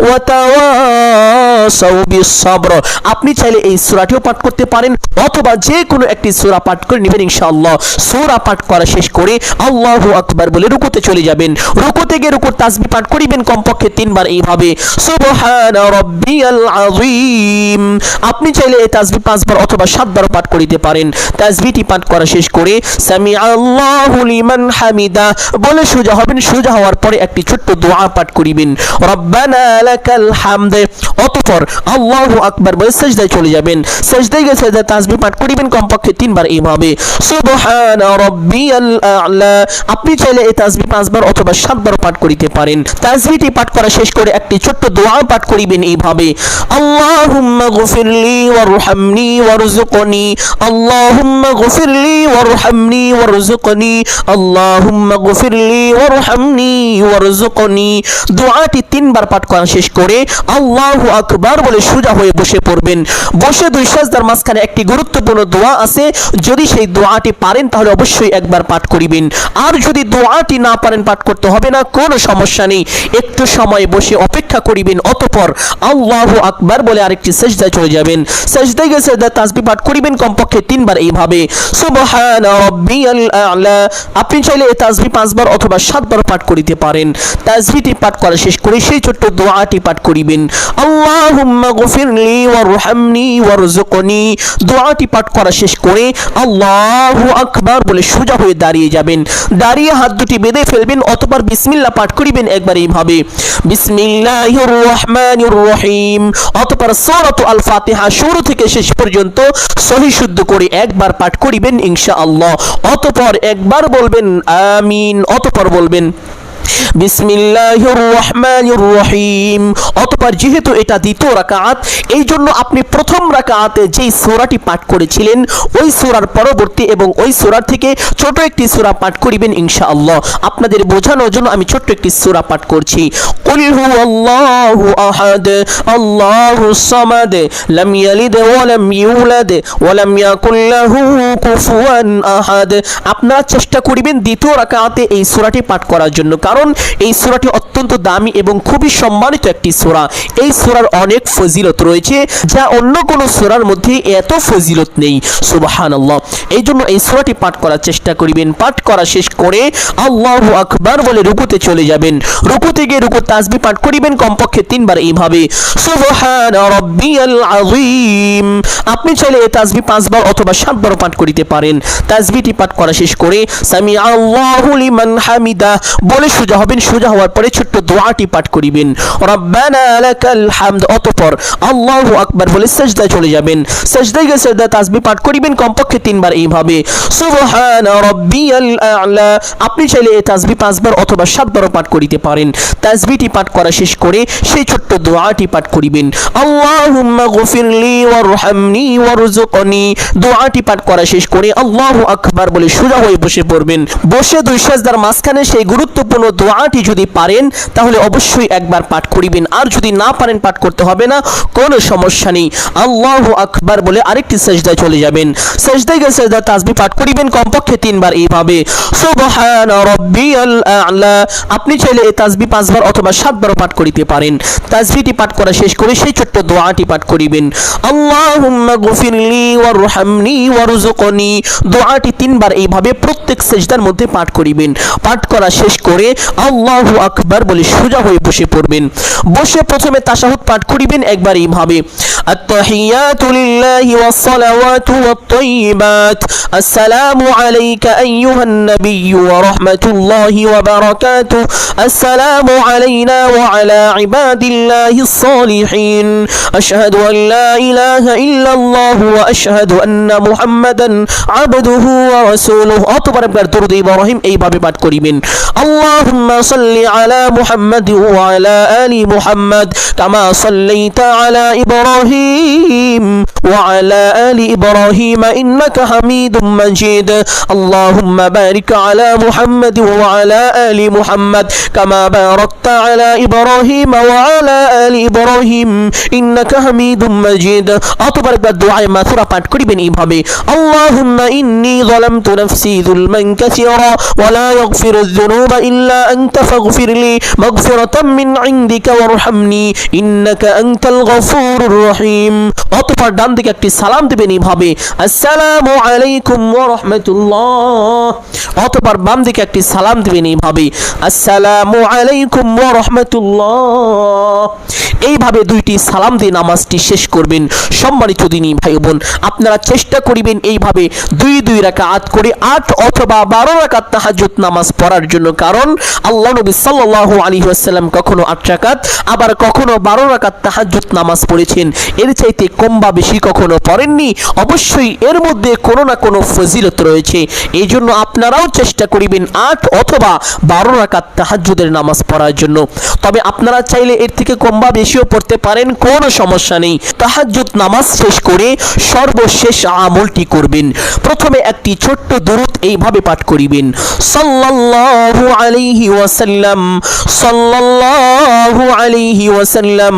ওয়া তাওয়াসাউ বিস সবর। আপনি চাইলে এই সূরাটিও পাঠ করতে পারেন অথবা যে কোনো একটি সূরা পাঠ করে নেবেন ইনশাআল্লাহ। সূরা পাঠ করা শেষ করে আল্লাহু আকবার বলে রুকুতে চলে যাবেন। রুকুতে গিয়ে রুকুর তাসবিহ পাঠ করিবেন কমপক্ষে 3 বার এইভাবে, সুবহানা রাব্বিয়াল আযীম। আপনি চাইলে এই তাসবিহ 5 বার অথবা 7 বার পাঠ করিতে পারেন। তাসবিহটি পাঠ করা শেষ করে সামিআল্লাহু লিমান হামিদা বলে সোজা হবেন। সোজা হওয়ার পরে একটি ছোট্ট দোয়া পাঠ করিবেন, রব্বানা লাকাল হামদ। অতঃপর আল্লাহু আকবার বলে সিজদায় চলে যাবেন। সিজদায় গিয়ে সিজদায় তাসবিহ পাঠ করিবেন কমপক্ষে 3 বার এইভাবে, সুবহানা রাব্বিয়াল আ'লা। আপনি চাইলে এই তাসবিহ 5 বার অথবা 7 বার পাঠ করিতে পারেন। তাসবিহটি পাঠ করা শেষ করে একটি ছোট্ট দোয়া পাঠ করিবেন এইভাবে, আল্লাহুম্মা গফিরলি ওয়ারহামনি ওয়ারযুকনি, আল্লাহুম্মা গফিরলি ওয়ারহামনি ওয়ারযুকনি, আল্লাহুম্মা গফিরলি ওয়ারহামনি ওয়ারযুকনি। দোয়াটি 3 বার পাঠ করা শেষ করে আল্লাহু আকবার বলে সোজা হয়ে বসে পড়বেন। বসে 2 সিজদার মাঝখানে একটি গুরুত্বপূর্ণ দোয়া আছে, যদি সেই দোয়াটি পারেন তাহলে অবশ্যই একবার পাঠ করিবেন। আর যদি দোয়াটি না পারেন পাঠ করতে হবে না, কোনো সমস্যা নেই, একটু সময় বসে অপেক্ষা করিবেন। অতঃপর আল্লাহু আকবার বলে আরেকটি সিজদায় চলে যাবেন। সিজদায় গিয়ে সিজদায় তাসবিহ পাঠ করিবেন কমপক্ষে 3 বার এইভাবে, সুবহানা রাব্বিয়াল আ'লা। আপনি চাইলে এই তাসবিহ 5 বার অথবা 7 বার পাঠ করিতে পারেন। তাসবিহটি পাঠ করা শেষ করে সেই ছোট্ট দোয়াটি পাঠ করিবেন, আল্লাহুম্মা গফিরলি ওয়ারহামনি ওয়ারযুকনি। দোয়াটি পাঠ করা শেষ করে আল্লাহু আকবার বলে সোজা হয়ে দাঁড়িয়ে যাবেন। দাঁড়িয়ে হাত দুটি বেঁধে ফেলবেন। অতঃপর বিসমিল্লাহ পাঠ করিবেন একবার এইভাবে, বিসমিল্লাহির রহমানির রহিম। অতঃপর সূরাত আল ফাতিহা শুরু থেকে শেষ পর্যন্ত সহি শুদ্ধ করে একবার পাঠ করিবেন ইনশাআল্লাহ। অতঃপর একবার বলবেন আমিন। অতঃপর বলবেন বিসমিল্লাহির রহমানির রহিম। অতঃপর যেহেতু এটা দ্বিতীয় রাকাত, এই জন্য আপনি প্রথম রাকাতে যেই সূরাটি পাঠ করেছিলেন ওই সূরার পরবর্তী এবং ওই সূরা থেকে ছোট একটি সূরা পাঠ করিবেন ইনশাআল্লাহ। আপনাদের বোঝানোর জন্য আমি ছোট্ট একটি সূরা পাঠ করছি, কুল হুয়াল্লাহু আহাদ আল্লাহুস সামাদ লাম ইয়ালিদ ওয়া লাম ইউলাদ ওয়া লাম ইয়াকুল লাহু কুফুয়ান আহাদ। আপনারা চেষ্টা করিবেন দ্বিতীয় রাকাতে এই সূরাটি পাঠ করার জন্য, কারণ এই সূরাটি অত্যন্ত দামি এবং খুবই সম্মানিত একটি সূরা। এই সূরার অনেক ফজিলত রয়েছে যা অন্য কোন সূরার মধ্যে এত ফজিলত নেই, সুবহানাল্লাহ। এই জন্য এই সূরাটি পাঠ করার চেষ্টা করিবেন। পাঠ করা শেষ করে আল্লাহু আকবার বলে রুকুতে চলে যাবেন। রুকুতে গিয়ে রুকুর তাসবিহ পাঠ করিবেন কমপক্ষে 3 বার এইভাবে, সুবহানা রাব্বিয়াল আযীম। আপনি চাইলে এই তাসবিহ 5 বার অথবা 7 বার পাঠ করিতে পারেন। তাসবিহটি পাঠ করা শেষ করে সামিআল্লাহু লিমান হামিদা বলে সোজা হবেন। সোজা হওয়ার পরে ছোট্ট দোয়াটি পাঠ করিবেন, রব্বানা লাকাল হামদ। অতঃপর আল্লাহু আকবার বলে সিজদায় চলে যাবেন। সিজদায় গিয়ে সিজদায় তাসবিহ পাঠ করিবেন কমপক্ষে 3 বার এইভাবে, সুবহানা রাব্বিয়াল আ'লা। আপনি চাইলে এই তাসবিহ 5 বার অথবা 7 বার পাঠ করিতে পারেন। তাসবিহটি পাঠ করা শেষ করে সেই ছোট্ট দোয়াটি পাঠ করিবেন, আল্লাহুম্মা গফিরলি ওয়ারহামনি ওয়ারযুকনি। দোয়াটি পাঠ করা শেষ করে আল্লাহু আকবার বলে সোজা হয়ে বসে পড়বেন। বসে 2 সিজদার মাঝখানে সেই গুরুত্বপূর্ণ দোয়াটি যদি পারেন তাহলে অবশ্যই একবার পাঠ করিবেন। আর যদি না পারেন পাঠ করতে হবে না, কোনো সমস্যা নেই। আল্লাহু আকবার বলে আরেকটি সিজদায় চলে যাবেন। সিজদায় গিয়ে সিজদার তাসবিহ পাঠ করিবেন কমপক্ষে 3 বার এইভাবে, সুবহানা রাব্বিয়াল আ'লা। আপনি চাইলে এই তাসবিহ 5 বার অথবা 7 বার পাঠ করিতে পারেন। তাসবিহটি পাঠ করা শেষ করে সেই ছোট্ট দোয়াটি পাঠ করিবেন, আল্লাহুম্মা গফিরলি ওয়ারহামনি ওয়ারযুকনি। দোয়াটি 3 বার এইভাবে প্রত্যেক সিজদার মধ্যে পাঠ করিবেন। পাঠ করা শেষ করে আল্লাহু আকবার বলে সোজা হয়ে বসে পড়বেন। বসে প্রথমে তাশাহুদ পাঠ করিবেন একবার এইভাবে, আত-তাহিয়াতু লিল্লাহি ওয়াস-সালাওয়াতু ওয়াত-তাইয়্যিবাত, আসসালামু আলাইকা আইয়ুহান নাবিয়্যু ওয়া রাহমাতুল্লাহি ওয়া বারাকাতুহু, আসসালামু আলাইনা ওয়া আলা ইবাদিল্লাহিস সালিহিন, আশহাদু আল লা ইলাহা ইল্লাল্লাহু ওয়া আশহাদু আন্না মুহাম্মাদান আবদুহু ওয়া রাসূলুহু। অতঃপর একবার দরুদ ইব্রাহিম এইভাবে পাঠ করিবেন, আল্লাহুম্মা সাল্লি আলা মুহাম্মাদ ওয়া আলা আলি মুহাম্মাদ কামা সাল্লাইতা আলা ইব্রাহিম ওয়া আলা আলি ইব্রাহিম ইন্নাকা হামিদুম মাজিদ, আল্লাহুম্মা বারিক আলা মুহাম্মাদ ওয়া আলা আলি মুহাম্মাদ কামা বারাকতা আলা ইব্রাহিম ওয়া আলা আলি ইব্রাহিম ইন্নাকা হামিদুম মাজিদ। অতঃপর একবার দোয়া মাসুরা পাঠ করিবেন এইভাবে, আল্লাহুম্মা ইন্নী যালামতু নাফসি যুলমান কাসীরা ওয়া লা ইয়াগফিরুয যুনুবা ইল্লা আনতা ফাগফিরলি মাগফিরাতাম মিন ইনদিকা ওয়ারহামনি ইন্নাকা আনতাল গফুরুর রহিম। অতঃপর ডান দিকে একটি সালাম দিবেন এইভাবে, আসসালামু আলাইকুম ওয়া রাহমাতুল্লাহ। অতঃপর বাম দিকে একটি সালাম দিবেন এইভাবে, আসসালামু আলাইকুম ওয়া রাহমাতুল্লাহ। এইভাবে দুইটি সালাম দিয়ে নামাজটি শেষ করবেন। সম্মানিত দিনী ভাই বোন, আপনারা চেষ্টা করিবেন এইভাবে দুই দুই রাকাত করে 8 অথবা 12 রাকাত তাহাজ্জুদ নামাজ পড়ার জন্য। কারণ আল্লাহ নবী সাল্লাল্লাহু আলাইহি ওয়াসাল্লাম কখনো 8 রাকাত আবার কখনো 12 রাকাত তাহাজ্জুদ নামাজ পড়েছেন, এর চাইতে কম বা বেশি কখনো পড়েননি। অবশ্যই এর মধ্যে কোনো না কোনো ফজিলত রয়েছে। এই জন্য আপনারাও চেষ্টা করিবেন 8 অথবা 12 রাকাত তাহাজ্জুদের নামাজ পড়ার জন্য। তবে আপনারা চাইলে এর থেকে কম বা বেশিও পড়তে পারেন, কোনো সমস্যা নেই। তাহাজ্জুদ নামাজ শেষ করে সর্বশেষ আমলটি করবেন। প্রথমে একটি ছোট্ট দরুদ এইভাবে পাঠ করিবেন, সাল্লাল্লাহু আলাইহি ওয়াসাল্লাম, সাল্লাল্লাহু আলাইহি ওয়াসাল্লাম,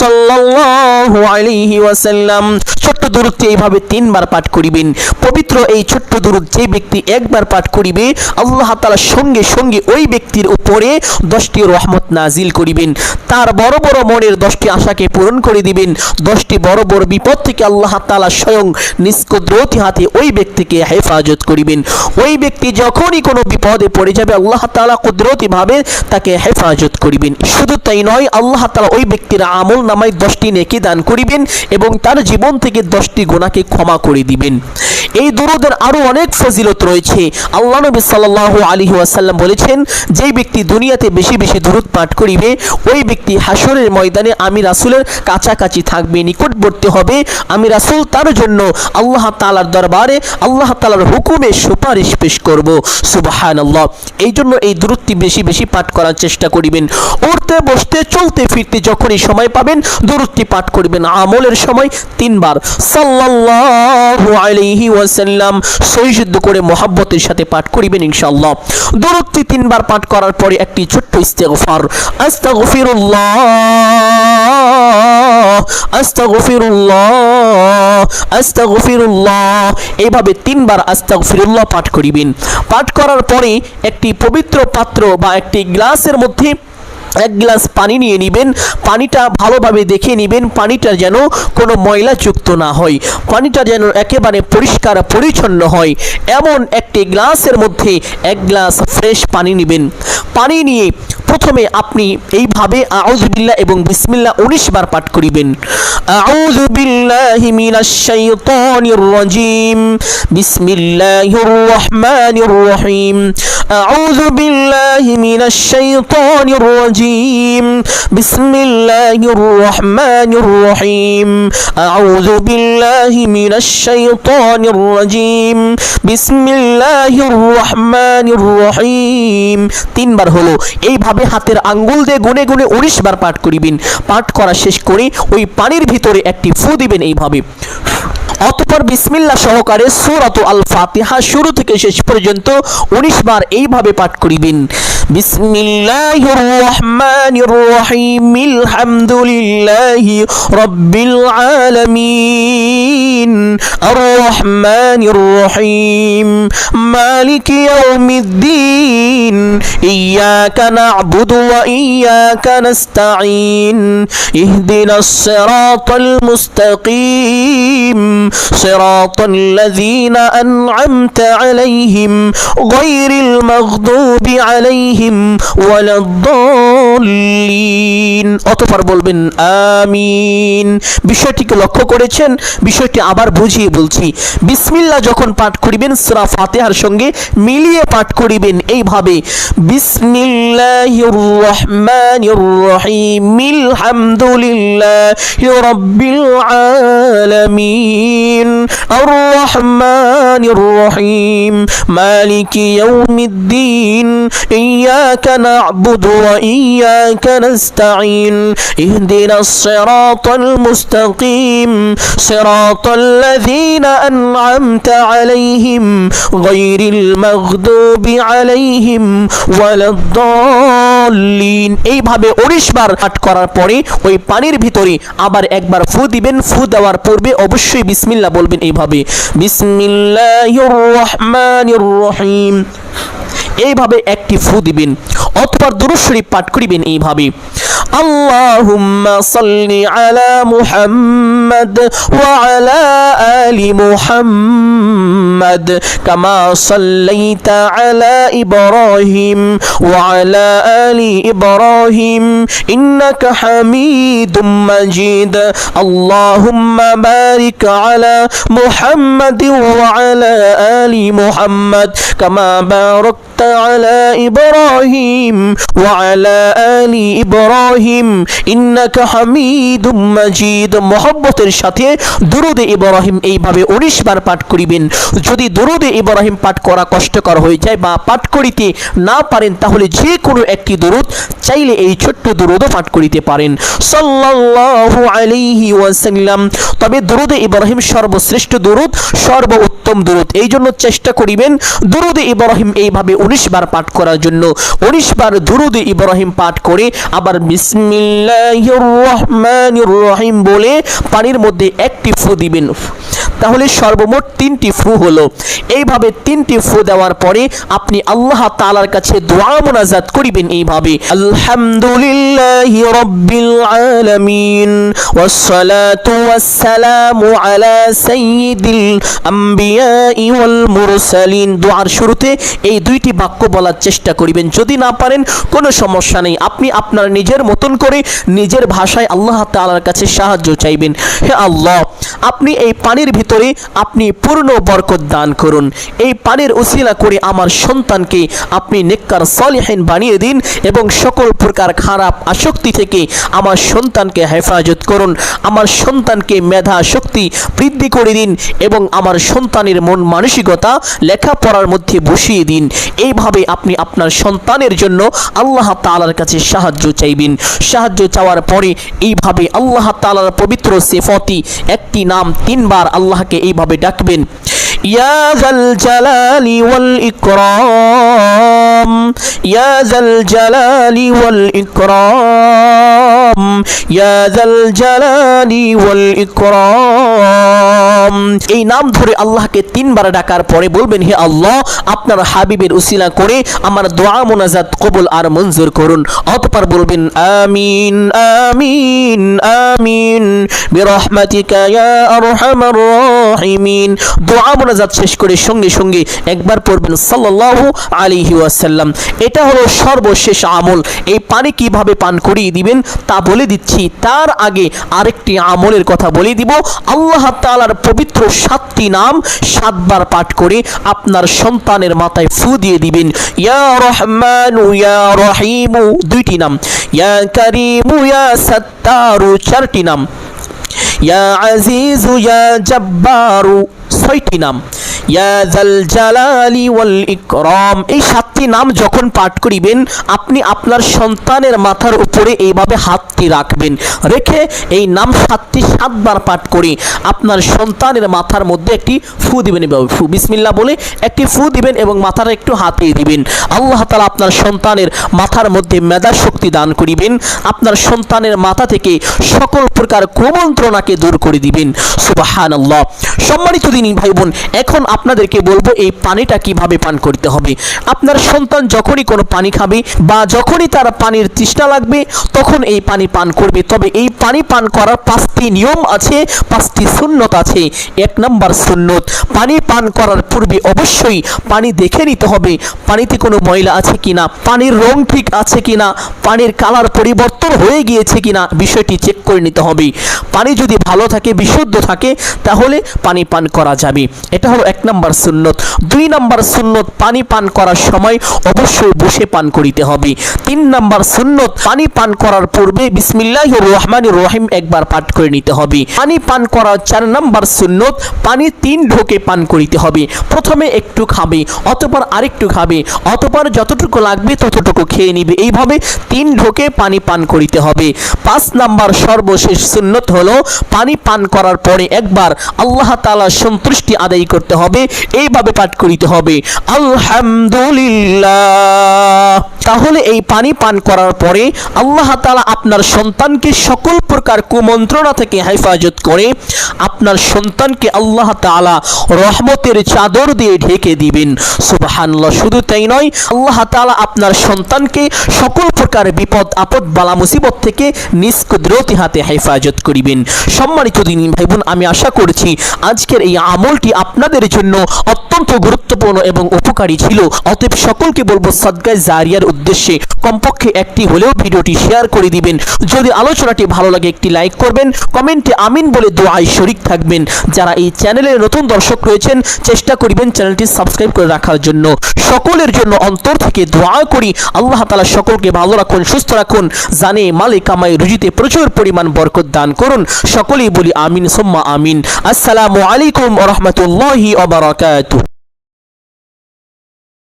সাল্লাল্লাহু আলাইহি ওয়াসাল্লাম। ছোট্ট দরুদটি এইভাবে 3 বার পাঠ করিবেন। পবিত্র এই ছোট্ট দরুদ যে ব্যক্তি একবার পাঠ করিবে, আল্লাহ তাআলা সঙ্গে সঙ্গে ওই ব্যক্তির উপরে 10টি রহমত নাজিল করিবেন। তার বড় বড় মনের 10টি আশাকে পূরণ করে দিবেন। 10টি বড় বড় বিপদ থেকে আল্লাহ তাআলা স্বয়ং নিজ কুদরতি হাতে ওই ব্যক্তিকে হেফাজত করিবেন। ওই ব্যক্তি যখনই কোনো বিপদে পড়ে যাবে, আল্লাহ তাআলা কুদরতি ভাবে তাকে হেফাজত করিবেন। শুধু তাই নয়, আল্লাহ তাআলা ওই ব্যক্তির আমল নামায় 10টি নেকি দান করিবেন এবং তার জীবন থেকে 10টি গুনাহকে ক্ষমা করে দিবেন। এই দরুদের আরো অনেক ফজিলত রয়েছে। আল্লাহ নবী সাল্লাল্লাহু আলাইহি ওয়াসাল্লাম বলেছেন, যে ব্যক্তি দুনিয়াতে বেশি বেশি দরুদ পাঠ করিবে, ওই ব্যক্তি হাসরের ময়দানে আমি রাসূলের কাছাকাছি থাকবে, নিকটবর্তী হবে। আমি রাসূল তার জন্য আল্লাহ তাআলার দরবারে আল্লাহ তাআলার হুকুমে সুপারিশ পেশ করব। সুবহানাল্লাহ। এই জন্য এই দরুদটি বেশি বেশি পাঠ করার চেষ্টা করিবেন। উঠতে বসতে চলতে ফিরতে যখনই সময় পাবেন দরুদটি পাঠ করবেন। আমলের সময় 3 বার সাল্লাল্লাহু আলাইহি ওয়াসাল্লাম সহিশুদ্ধ করে মোহাব্বতের সাথে পাঠ করিবেন ইনশাআল্লাহ। দরুদটি 3 বার পাঠ করার পরে একটি ছোট্ট ইস্তেগফার, আস্তাগফিরুল্লাহ আস্তাগফিরুল্লাহ আস্তাগফিরুল্লাহ, এইভাবে 3 বার আস্তাগফিরুল্লাহ পাঠ করিবেন। পাঠ করার পরে একটি পবিত্র পাত্র বা একটি গ্লাসের মধ্যে 1 গ্লাস পানি নিয়ে নেবেন। পানিটা ভালোভাবে দেখে নেবেন, পানিটা যেন কোনো ময়লা যুক্ত না হয়, পানিটা যেন একেবারে পরিষ্কার পরিচ্ছন্ন হয়। এমন একটি গ্লাসের মধ্যে 1 গ্লাস ফ্রেশ পানি নেবেন। পানি নিয়ে প্রথমে আপনি এইভাবে আউযু বিল্লাহ এবং বিসমিল্লাহ 19 বার পাঠ করিবেন। আউযু বিল্লাহি মিনাশ শাইতানির রাজিম, বিসমিল্লাহির রহমানির রহিম। আউযু বিল্লাহি মিনাশ শাইতানির রাজিম, বিসমিল্লাহির রহমানির রহিম। আউযু বিল্লাহি মিনাশ শাইতানির রাজিম, বিসমিল্লাহির রহমানির রহিম। 3 বার হলো। এইভাবে হাতের আঙ্গুল দিয়ে গুনে গুনে 19 বার পাঠ করিবেন। পাঠ করা শেষ করে ওই পানির ভিতরে একটি ফু দিবেন এইভাবে। অতঃপর বিসমিল্লাহ সহকারে সূরাত আল ফাতিহা শুরু থেকে শেষ পর্যন্ত 19 বার এইভাবে পাঠ করিবেন। বিসমিল্লাহির রহমানির রহিম, আলহামদুলিল্লাহি রাব্বিল আলামিন, আর রহমানির রহিম, মালিকি ইয়াউমিদ্দিন, ইয়াকা না'বুদু ওয়া ইয়াকা নাস্তাঈন, ইহদিনাস সিরাতাল মুস্তাকিম, সিরাতাল্লাযীনা আন'আমতা আলাইহিম গায়রিল মাগদুবি আলাইহিম ওয়ালাদ-দাল্লিন। অতঃপর বলবেন আমিন। বিষয়টিকে লক্ষ্য করেছেন? বিষয়টি আবার বুঝিয়ে বলছি। বিসমিল্লাহ যখন পাঠ করিবেন সূরা ফাতিহার সঙ্গে মিলিয়ে পাঠ করিবেন এইভাবে, বিসমিল্লাহির রহমানির রহিম আলহামদুলিল্লাহি রাব্বিল আলামিন আর রহমানির রহিম মালিকি ইয়াউমিদ্দিন ইয়াকা না'বুদু ওয়া ইয়াকা নাস্তাঈন ইহদিনাস সিরাতাল মুস্তাকিম সিরাতাল্লাযীনা আন'আমতা আলাইহিম গায়রিল মাগদুবি আলাইহিম ওয়ালাদ-দাল্লিন। এইভাবে 19 বার পাঠ করার পরে ওই পানির ভিতরে আবার একবার ফু দিবেন। ফু দেওয়ার পূর্বে অবশ্যই বিসমিল্লাহ বলবেন এইভাবে, বিসমিল্লাহির রহমানির রহিম। এইভাবে একটি ফু দিবেন। অতঃপর দুরূদ শরীফ পাঠ করিবেন এইভাবে, আল্লাহুম্মা সাল্লি আলা মুহাম্মাদ ওয়া আলা আলি মুহাম্মাদ কামা সাল্লাইতা আলা ইব্রাহিম ওয়া আলা আলি ইব্রাহিম ইন্নাকা হামিদুম মাজিদ। আল্লাহুম্মা বারিক আলা মুহাম্মাদ ওয়া আলা আলি মুহাম্মাদ কামা বারাকতা আলা ইব্রাহিম ওয়া আলা আলি ইব্রাহিম ইন্নাকা হামিদুম মাজিদ। মোহাব্বতের সাথে দুরূদে ইব্রাহিম এইভাবে 19 বার পাঠ করিবেন। যদি দুরূদে ইব্রাহিম পাঠ করা কষ্টকর হয়ে যায় বা পাঠ করিতে না পারেন তাহলে যে কোনো একটি দুরূদ চাইলে এই ছোট্ট দুরূদও পাঠ করিতে পারেন, সাল্লাল্লাহু আলাইহি ওয়াসাল্লাম। তবে দুরূদে ইব্রাহিম সর্বশ্রেষ্ঠ দুরূদ, সর্বোত্তম দুরূদ। এই জন্য চেষ্টা করিবেন দুরূদে ইব্রাহিম এইভাবে 19 বার পাঠ করার জন্য। 19 বার দুরূদে ইব্রাহিম পাঠ করে আবার বিসমিল্লাহির রহমানির রহিম বলে পানির মধ্যে একটি ফু দিবেন। তাহলে সর্বমোট 3টি ফু হলো। এইভাবে 3টি ফু দেওয়ার পরে আপনি আল্লাহ তাআলার কাছে দোয়া মুনাজাত করিবেন এইভাবে, আলহামদুলিল্লাহি রাব্বিল আলামিন ওয়াস সালাতু ওয়াস সালামু আলা সাইয়্যিদিল আমবিয়াই ওয়াল মুরসালিন। দোয়ার শুরুতে এই 2টি বাক্য বলার চেষ্টা করিবেন। যদি না পারেন কোনো সমস্যা নেই, আপনি আপনার নিজের মতন করে নিজের ভাষায় আল্লাহ তাআলার কাছে সাহায্য চাইবেন। হে আল্লাহ, আপনি এই পানির ভিতরে আপনি পূর্ণ বরকত দান করুন। এই পানির উসিলা করে আমার সন্তানকে আপনি নেককার সালিহিন বানিয়ে দিন এবং সকল প্রকার খারাপ আসক্তি থেকে আমার সন্তানকে হেফাজত করুন। আমার সন্তানকে মেধা শক্তি বৃদ্ধি করে দিন এবং আমার সন্তানের মন মানসিকতা লেখাপড়ার মধ্যে বসিয়ে দিন। এইভাবে আপনি আপনার সন্তানের জন্য আল্লাহ তাআলার কাছে সাহায্য চাইবেন। সাহায্য চাওয়ার পরে এইভাবে আল্লাহ তাআলার পবিত্র সিফাতি একটি নাম 3 বার আল্লাহকে এইভাবে ডাকবেন, ইয়া যাল জালালি ওয়াল ইকরাম, ইয়া যাল জালালি ওয়াল ইকরাম, ইয়া যাল জালালি ওয়াল ইকরাম। এই নাম ধরে আল্লাহকে 3 বার ডাকার পরে বলবেন, হে আল্লাহ, আপনার হাবিবের উসিলা করে আমার দোয়া মুনাজাত কবুল আর মঞ্জুর করুন। অতঃপর বলবেন আমিন আমিন আমিন বিরহমাতিকা ইয়া আরহামার রাহিমিন। দোয়া মুনাজাত শেষ করে সঙ্গে সঙ্গে একবার পড়বেন সাল্লাল্লাহু আলাইহি ওয়াসাল্লাম। এটা হলো সর্বশেষ আমল। এই পানি কিভাবে পান করিয়ে দিবেন তা বলে দিচ্ছি। তার আগে আরেকটি আমলের কথা বলে দিব। আল্লাহ তাআলার পবিত্র 7টি নাম 7 বার পাঠ করে আপনার সন্তানের মাথায় ফু দিয়ে দিবেন। ইয়া রহমানু ইয়া রহিমু 2টি নাম, ইয়া কারীমু ইয়া সাত্তারু 4টি নাম, ইয়া আজিজু ইয়া জব্বারু 6টি নাম, ইয়া যাল জালালি ওয়াল ইকরাম। এই 7টি নাম যখন পাঠ করিবেন আপনি আপনার সন্তানের মাথার উপরে এইভাবে হাতটি রাখবেন। রেখে এই নাম 7টি 7 বার পাঠ করে আপনার সন্তানের মাথার মধ্যে একটি ফু দিবেন। ফু বিসমিল্লাহ বলে একটি ফু দিবেন এবং মাথাটা একটু হাতিয়ে দিবেন। আল্লাহ তাআলা আপনার সন্তানের মাথার মধ্যে মেধা শক্তি দান করিবেন। আপনার সন্তানের মাথা থেকে সকল প্রকার কুমন্ত্রণাকে দূর করে দিবেন। সুবহানাল্লাহ। সম্মানিত দিনী ভাই বোন, এখন আপনাদেরকে বলবো এই পানিটা কিভাবে পান করতে হবে। আপনার সন্তান যখনই কোনো পানি খাবে বা যখনই তার পানির তৃষ্ণা লাগবে তখন এই পানি পান করবে। তবে এই পানি পান করার 5টি নিয়ম আছে, 5টি সুন্নত আছে। 1 নম্বর সুন্নত, পানি পান করার পূর্বে অবশ্যই পানি দেখে নিতে হবে পানিতে কোনো ময়লা আছে কিনা, পানির রং ঠিক আছে কিনা, পানির কালার পরিবর্তন হয়ে গিয়েছে কিনা, বিষয়টি চেক করে নিতে হবে। পানি যদি ভালো থাকে, বিশুদ্ধ থাকে, তাহলে পানি পান করা যাবে। এটা হলো 1 নম্বর সুন্নত। 2 নম্বর সুন্নত, পানি পান করার সময় অবশ্যই বসে পান করিতে হবে। 3 নম্বর সুন্নত, পানি পান করার পূর্বে বিসমিল্লাহির রহমানির রহিম একবার পাঠ করে নিতে হবে। পানি পান করার 4 নম্বর সুন্নত, পানি 3 ঢোকে পান করিতে হবে। প্রথমে একটু খাবে, অতঃপর আরেকটু খাবে, অতঃপর যতটুকু লাগবে ততটুকু খেয়ে নিবে। এইভাবে 3 ঢোকে পানি পান করিতে হবে। 5 নম্বর সর্বশেষ সুন্নত হলো পানি পান করার পরে একবার আল্লাহ তাআলার সন্তুষ্টি আদায় করতে হবে। এইভাবে পাঠ করিতে হবে আলহামদুলিল্লাহ। তাহলে এই পানি পান করার পরে আল্লাহ তাআলা আপনার সন্তানকে সকল প্রকার কুমন্ত্রণা থেকে হেফাজত করে আপনার সন্তানকে আল্লাহ তাআলা রহমতের চাদর দিয়ে ঢেকে দিবেন। সুবহানাল্লাহ। শুধু তাই নয়, আল্লাহ তাআলা আপনার সন্তানকে সকল প্রকার বিপদ আপদ বালা মুসিবত থেকে নিজ কুদরতি হাতে হেফাজত করিবেন। সম্মানিত দিনী ভাই বোন, আমি আশা করছি আজকের এই আমলটি আপনাদের জন্য অত্যন্ত গুরুত্বপূর্ণ এবং উপকারী ছিল। অতএব সকলকে বলবো সাদকায়ে জারিয়ার উদ্দেশ্যে কমপক্ষে একটি হলেও ভিডিওটি শেয়ার করে দিবেন। যদি আলোচনাটি ভালো লাগে একটি লাইক করবেন, কমেন্টে আমিন বলে দোয়ায় শরীক থাকবেন। যারা এই চ্যানেলের নতুন দর্শক রয়েছেন চেষ্টা করিবেন চ্যানেলটি সাবস্ক্রাইব করে রাখার জন্য। সকলের জন্য অন্তর থেকে দোয়া করি আল্লাহ তাআলা সকলকে ভালো রাখুন, সুস্থ রাখুন, জানে মালে কামাই রুজিতে প্রচুর পরিমাণ বরকত দান করুন। সকলেই বলি আমিন সুম্মা আমিন। আসসালামু আলাইকুম ওয়া রাহমাতুল্লাহি ওয়া বারাকাতুহু।